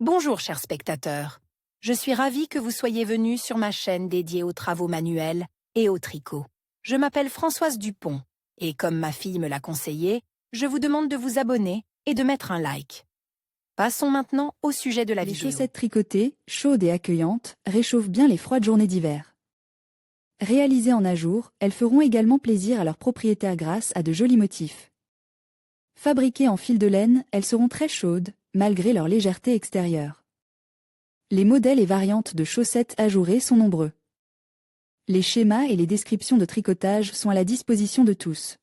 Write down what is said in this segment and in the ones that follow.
Bonjour chers spectateurs, je suis ravie que vous soyez venus sur ma chaîne dédiée aux travaux manuels et au tricot. Je m'appelle Françoise Dupont et comme ma fille me l'a conseillé, je vous demande de vous abonner et de mettre un like. Passons maintenant au sujet de la vidéo. Les chaussettes tricotées, chaudes et accueillantes, réchauffent bien les froides journées d'hiver. Réalisées en ajour, elles feront également plaisir à leurs propriétaires grâce à de jolis motifs. Fabriquées en fil de laine, elles seront très chaudes, malgré leur légèreté extérieure. Les modèles et variantes de chaussettes ajourées sont nombreux. Les schémas et les descriptions de tricotage sont à la disposition de tous.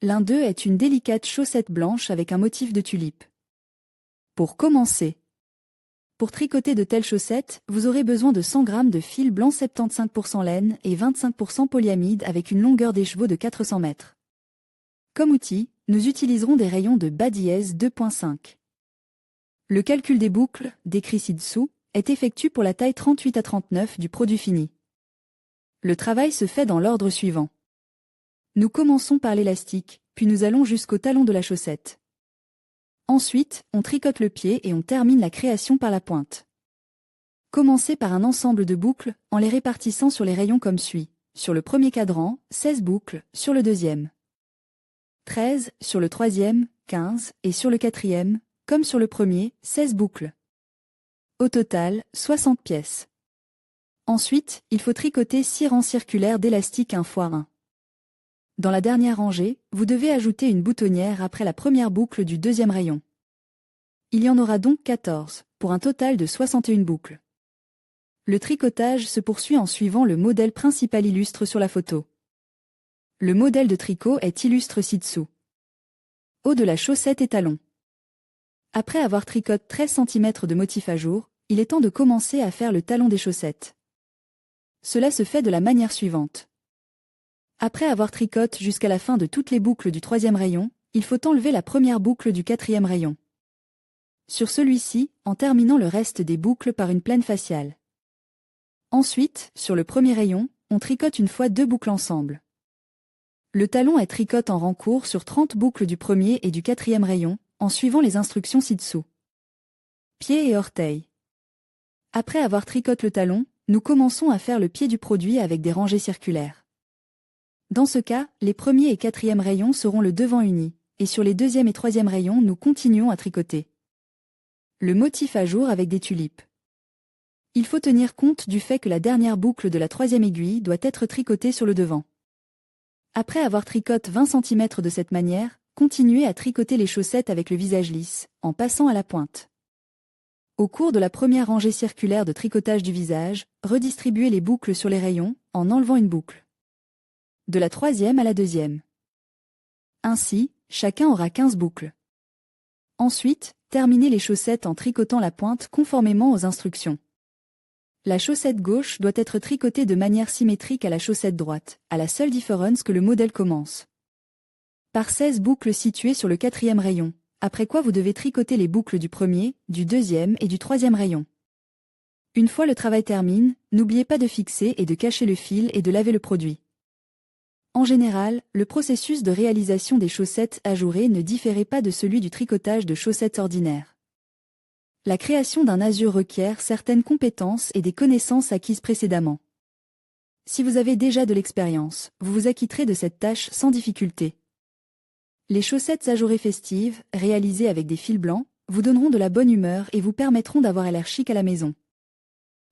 L'un d'eux est une délicate chaussette blanche avec un motif de tulipe. Pour commencer, pour tricoter de telles chaussettes, vous aurez besoin de 100 g de fil blanc 75% laine et 25% polyamide avec une longueur d'écheveau de 400 mètres. Comme outil, nous utiliserons des rayons de bas dièse 2.5. Le calcul des boucles, décrit ci-dessous, est effectué pour la taille 38 à 39 du produit fini. Le travail se fait dans l'ordre suivant. Nous commençons par l'élastique, puis nous allons jusqu'au talon de la chaussette. Ensuite, on tricote le pied et on termine la création par la pointe. Commencez par un ensemble de boucles en les répartissant sur les rayons comme suit. Sur le premier cadran, 16 boucles, sur le deuxième, 13, sur le troisième, 15, et sur le quatrième, comme sur le premier, 16 boucles. Au total, 60 pièces. Ensuite, il faut tricoter 6 rangs circulaires d'élastique 1 x 1. Dans la dernière rangée, vous devez ajouter une boutonnière après la première boucle du deuxième rayon. Il y en aura donc 14, pour un total de 61 boucles. Le tricotage se poursuit en suivant le modèle principal illustre sur la photo. Le modèle de tricot est illustre ci-dessous. Haut de la chaussette et talon. Après avoir tricoté 13 cm de motif à jour, il est temps de commencer à faire le talon des chaussettes. Cela se fait de la manière suivante. Après avoir tricoté jusqu'à la fin de toutes les boucles du troisième rayon, il faut enlever la première boucle du quatrième rayon. Sur celui-ci, en terminant le reste des boucles par une plaine faciale. Ensuite, sur le premier rayon, on tricote une fois 2 boucles ensemble. Le talon est tricoté en rang court sur 30 boucles du premier et du quatrième rayon, en suivant les instructions ci-dessous. Pied et orteil. Après avoir tricoté le talon, nous commençons à faire le pied du produit avec des rangées circulaires. Dans ce cas, les premiers et quatrième rayons seront le devant uni, et sur les deuxième et troisième rayons nous continuons à tricoter. Le motif à jour avec des tulipes. Il faut tenir compte du fait que la dernière boucle de la troisième aiguille doit être tricotée sur le devant. Après avoir tricoté 20 cm de cette manière, continuez à tricoter les chaussettes avec le visage lisse, en passant à la pointe. Au cours de la première rangée circulaire de tricotage du visage, redistribuez les boucles sur les rayons, en enlevant une boucle. De la troisième à la deuxième. Ainsi, chacun aura 15 boucles. Ensuite, terminez les chaussettes en tricotant la pointe conformément aux instructions. La chaussette gauche doit être tricotée de manière symétrique à la chaussette droite, à la seule différence que le modèle commence par 16 boucles situées sur le quatrième rayon, après quoi vous devez tricoter les boucles du premier, du deuxième et du troisième rayon. Une fois le travail terminé, n'oubliez pas de fixer et de cacher le fil et de laver le produit. En général, le processus de réalisation des chaussettes ajourées ne différait pas de celui du tricotage de chaussettes ordinaires. La création d'un azur requiert certaines compétences et des connaissances acquises précédemment. Si vous avez déjà de l'expérience, vous vous acquitterez de cette tâche sans difficulté. Les chaussettes ajourées festives, réalisées avec des fils blancs, vous donneront de la bonne humeur et vous permettront d'avoir l'air chic à la maison.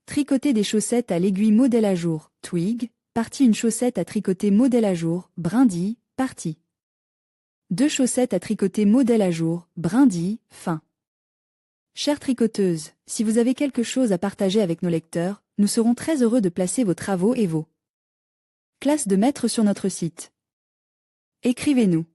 Tricoter des chaussettes à l'aiguille modèle à jour, twig, partie une chaussette à tricoter modèle à jour, brindille, partie. 2 chaussettes à tricoter modèle à jour, brindille, fin. Chères tricoteuses, si vous avez quelque chose à partager avec nos lecteurs, nous serons très heureux de placer vos travaux et vos classes de maîtres sur notre site. Écrivez-nous.